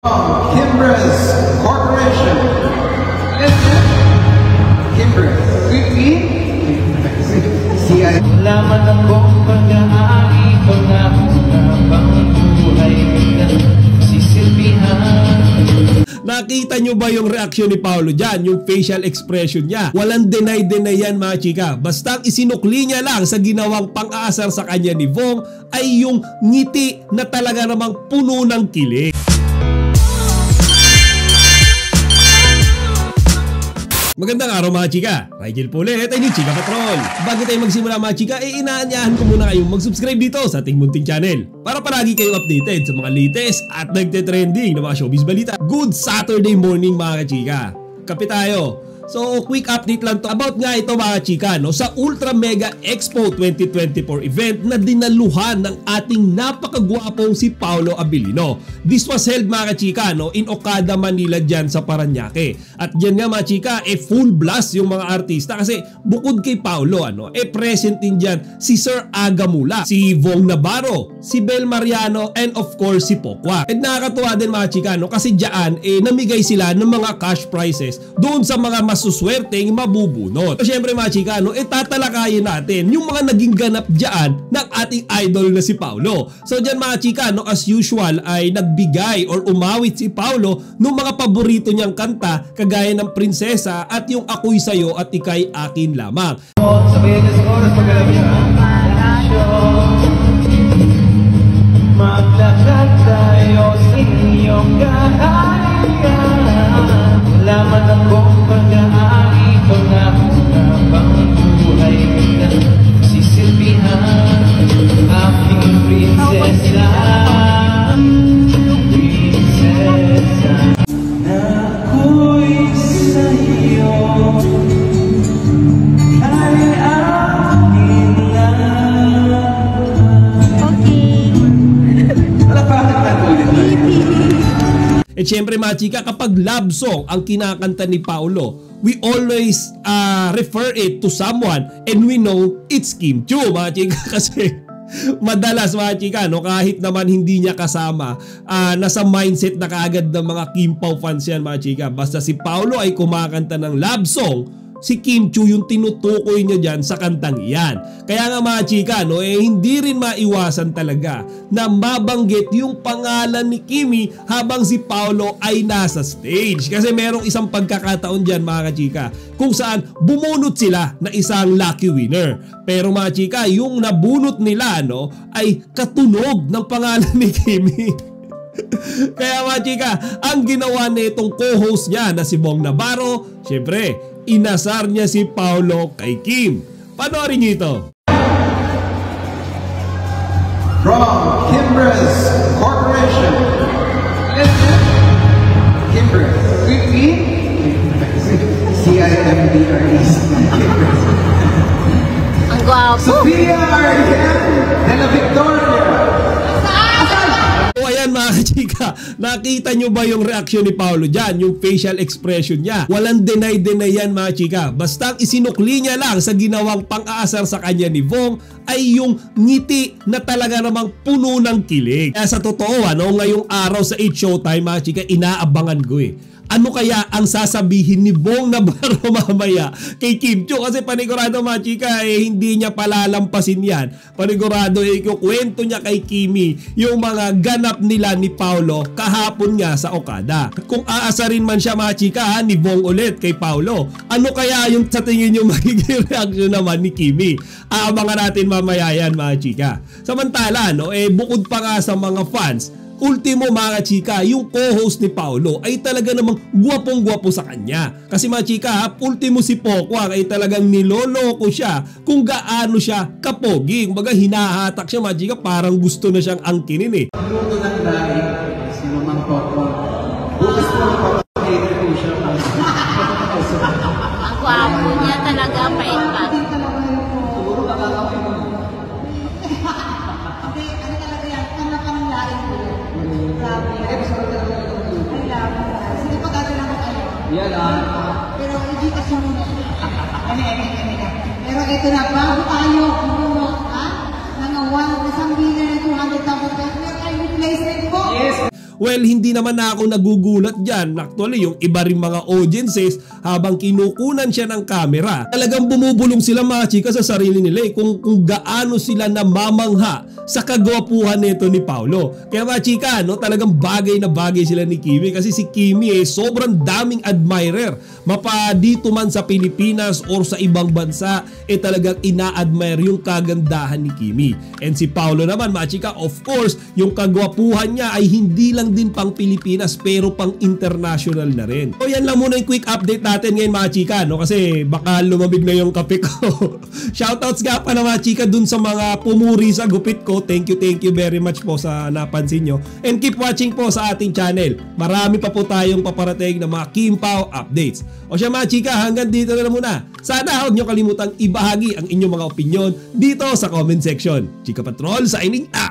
Kimbres Corporation. Kimbres. CI. Laman akong pag-aari ko na habang buhay kita sisilbihan. Nakita nyo ba yung reaksyon ni Paolo dyan? Yung facial expression niya. Walang deny-deny yan mga chika. Basta ang isinukli niya lang sa ginawang pang-aasar sa kanya ni Vong ay yung ngiti na talaga namang puno ng kilig. Magandang araw mga chika, Rigel po ulit, ay Chika Patrol. Bago tayo magsimula mga chika, inaanyahan ko muna kayong mag-subscribe dito sa ating munting channel para palagi kayong updated sa mga latest at nagte-trending na mga showbiz balita. Good Saturday morning mga chika. Kape tayo. So quick update lang to about nga ito mga chika, no? Sa Ultra Mega Expo 2024 event na dinaluhan ng ating napakagwapong si Paolo Abilino. This was held mga chika, no? In Okada, Manila dyan sa Paranaque. At dyan nga mga chika, full blast yung mga artista kasi bukod kay Paolo, present din dyan si Sir Agamula, si Vong Navarro, si Bel Mariano, and of course si Pokwa. And nakakatuwa din mga chika, no? Kasi dyan namigay sila ng mga cash prizes doon sa mga masuswerteng mabubunot. So syempre mga chika, tatalakayin natin yung mga naging ganap dyan ng ating idol na si Paolo. So dyan mga chika, as usual ay nagbigay or umawit si Paolo ng mga paborito niyang kanta kagaya ng Prinsesa at yung Ako'y Sa'yo at Ika'y Akin Lamang. Sabihin niya sa oras pagkalam siya. Maglakad tayo sa iyong kaharian. Laman akong pag-aari ko na habang buhay kita sisilbihan. Aking prinsesa, prinsesa, na ako'y sa'yo ay akin lang. Okay. Wala pa ulit. At syempre mga chika, kapag love song ang kinakanta ni Paolo, we always refer it to someone and we know it's Kim Chiu mga chika. Kasi madalas mga chika, kahit naman hindi niya kasama, nasa mindset na kaagad ng mga Kim Pao fans yan mga chika. Basta si Paolo ay kumakanta ng love song, si Kim Chiu yung tinutukoy niya dyan sa kantang iyan. Kaya nga mga chika, hindi rin maiwasan talaga na mabanggit yung pangalan ni Kimi habang si Paolo ay nasa stage. Kasi merong isang pagkakataon dyan mga chika kung saan bumunot sila na isang lucky winner. Pero mga chika, yung nabunot nila ay katunog ng pangalan ni Kimi. Kaya mga chika, ang ginawa nitong co-host niya na si Vong Navarro, syempre, inasar niya si Paolo kay Kim. Panoorin niyo ito. From Kimbres Corporation. Kimbres. CIMBRES. Ang gwapo. Sophia Arian de la Victoria. O ayan mga chika, nakita nyo ba yung reaksyon ni Paolo dyan? Yung facial expression niya. Walang deny-deny yan mga chika. Basta ang isinukli niya lang sa ginawang pang-aasar sa kanya ni Vong ay yung ngiti na talaga namang puno ng kilig. Kaya sa totoo, ngayong araw sa 8 Showtime mga chika, inaabangan ko ano kaya ang sasabihin ni Vong Navarro mamaya kay Kim Chiu? Kasi panigurado mga chika, hindi niya palalampasin yan. Panigurado, ikukwento niya kay Kimi yung mga ganap nila ni Paolo kahapon nga sa Okada. Kung aasarin man siya mga chika ni Vong ulit kay Paolo, ano kaya yung sa tingin yung magiging reaksyon naman ni Kimi? Aabangan natin mamaya yan mga chika. Samantala, bukod pa nga sa mga fans, ultimo mga chika, yung co-host ni Paolo ay talaga namang gwapong-gwapo sa kanya. Kasi mga chika, ultimo si Pokwa ay talagang niloloko siya kung gaano siya kapogi. Kumbaga hinahatak siya mga chika, parang gusto na siyang angkinin Luto ng laing si Mamang Pokwa. Bukas po ang papakita ko siya. Ang gwapo niya talaga, pait-pat. Siguro nakakawin mo. Yan Pero hindi kasi muna. Pero ito na, bago tayo bumulot, ng 1 billion and 200,000 pesos, may replacement po. Yes. Well, hindi naman na ako nagugulat dyan. Actually, yung iba rin mga audiences, habang kinukunan siya ng camera, talagang bumubulong sila mga chika sa sarili nila kung gaano sila namamangha sa kagwapuhan nito ni Paolo. Kaya mga chika, no, talagang bagay na bagay sila ni Kimi kasi si Kimi sobrang daming admirer. Mapa dito man sa Pilipinas or sa ibang bansa, talagang ina-admire yung kagandahan ni Kimi. And si Paolo naman mga chika, of course, yung kagwapuhan niya ay hindi lang din pang Pilipinas pero pang international na rin. So yan lang muna yung quick update natin ngayon mga chika, no? Kasi baka lumamig na yung kape ko. Shoutouts nga pa na mga chika dun sa mga pumuri sa gupit ko. Thank you very much po sa napansin nyo. And keep watching po sa ating channel. Marami pa po tayong paparating na mga Kim Pao updates. O siya mga chika, hanggang dito na muna. Sana huwag nyo kalimutang ibahagi ang inyong mga opinion dito sa comment section. Chika Patrol signing out!